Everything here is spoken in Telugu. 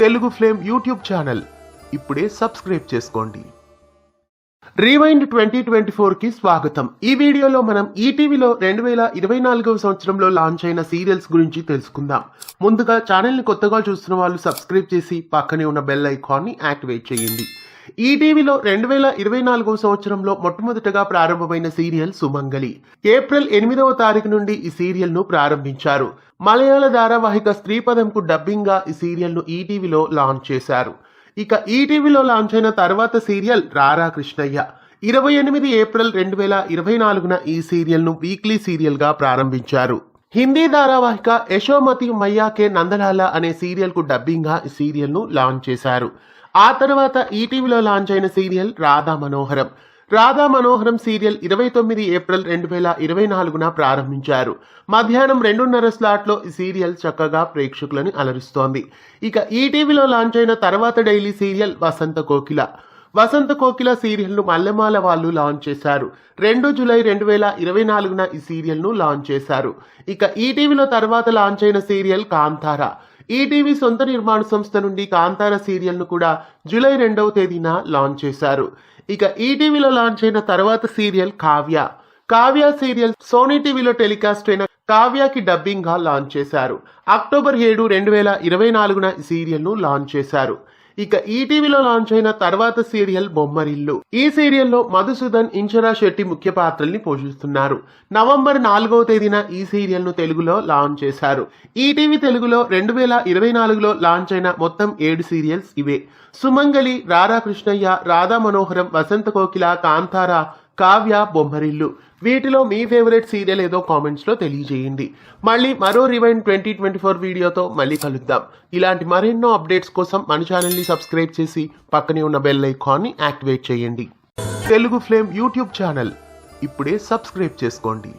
తెలుగు ఫ్లేమ్ యూట్యూబ్ ఛానల్ ఇప్పుడే సబ్స్క్రైబ్ చేసుకోండి. రీవైండ్ 2024 కి స్వాగతం. ఈ వీడియోలో మనం ఈటీవీలో 2024 సంవత్సరంలో లాంచ్ అయిన సీరియల్స్ గురించి తెలుసుకుందాం. ముందుగా ఛానల్ ని కొత్తగా చూస్తున్న వాళ్ళు సబ్స్క్రైబ్ చేసి పక్కనే ఉన్న బెల్ ఐకాన్ ని యాక్టివేట్ చేయండి. ఈటీవీలో 2024 సంవత్సరంలో మొట్టమొదటగా ప్రారంభమైన సీరియల్ సుమంగళి. ఏప్రిల్ 8వ తారీఖు నుండి ఈ సీరియల్ ను ప్రారంభించారు. మలయాళ ధారావాహిక స్త్రీపదంకు డబ్బింగ్ గా ఈ సీరియల్ ను ఈటీవీలో లాంచ్ చేశారు. ఇక ఈటీవీలో లాంచ్ అయిన తర్వాత సీరియల్ రారా కృష్ణయ్య. 28 ఏప్రిల్ 2024న ఈ సీరియల్ ను వీక్లీ సీరియల్ గా ప్రారంభించారు. హిందీ ధారావాహిక యశోమతి మయ్యాకే నందలాల అనే సీరియల్ కు డబ్బింగ్ గా ఈ సీరియల్ ను లాంచ్ చేశారు. ఆ తర్వాత ఈటీవీలో లాంచ్ అయిన సీరియల్ రాధా మనోహరం. రాధా మనోహరం సీరియల్ 29 ఏప్రిల్ 2024న ప్రారంభించారు. మధ్యాహ్నం 2:30 స్లాట్లో ఈ సీరియల్ చక్కగా ప్రేక్షకులను అలరిస్తోంది. ఇక ఈటీవీలో లాంచ్ అయిన తర్వాత డైలీ సీరియల్ వసంత కోకిల. వసంత కోకిల సీరియల్ ను మల్లెమాల వాళ్ళు లాంచ్ చేశారు. 2 జూలై 2024న ఈ సీరియల్ ను లాంచ్ చేశారు. ఇక ఈటీవీలో తర్వాత లాంచ్ అయిన సీరియల్ కాంతార. ఈటీవీ సొంత నిర్మాణ సంస్థ నుండి కాంతార సీరియల్ ను కూడా జూలై 2వ తేదీన లాంచ్ చేశారు. ఇక ఈటీవీలో లాంచ్ అయిన తర్వాత serial Kavya. Kavya serial Sony టీవీలో టెలికాస్ట్ అయిన కావ్యకి డబ్బింగ్ గా లాంచ్ చేశారు. అక్టోబర్ 7, 2024న ఈ సీరియల్ ను లాంచ్ చేశారు. ఇక ఈటీవీలో లాంచ్ అయిన తర్వాత సీరియల్ బొమ్మరిల్లు. ఈ సీరియల్లో మధుసూదన్, ఇంచరా శెట్టి ముఖ్య పాత్రల్ని పోషిస్తున్నారు. నవంబర్ 4వ తేదీన ఈ సీరియల్ ను తెలుగులో లాంచ్ చేశారు. ఈటీవీ తెలుగులో 2024లో లాంచ్ అయిన మొత్తం 7 సీరియల్స్ ఇవే. సుమంగళి, రారా కృష్ణయ్య, రాధా మనోహరం, వసంత కోకిల, కాంతార, కావ్య, బొమ్మరిల్లు. వీటిలో మీ ఫేవరెట్ సీరియల్ ఏదో కామెంట్స్ లో తెలియజేయండి. మళ్ళీ మరో రివైండ్ 2024 వీడియోతో మళ్ళీ కలుద్దాం. ఇలాంటి మరెన్నో అప్డేట్స్ కోసం మన ఛానల్ ని సబ్స్క్రైబ్ చేసి పక్కనే ఉన్న బెల్ ఐకాన్ ని యాక్టివేట్ చేయండి. తెలుగు ఫ్లేమ్ యూట్యూబ్ ఛానల్ ఇప్పుడే సబ్స్క్రైబ్ చేసుకోండి.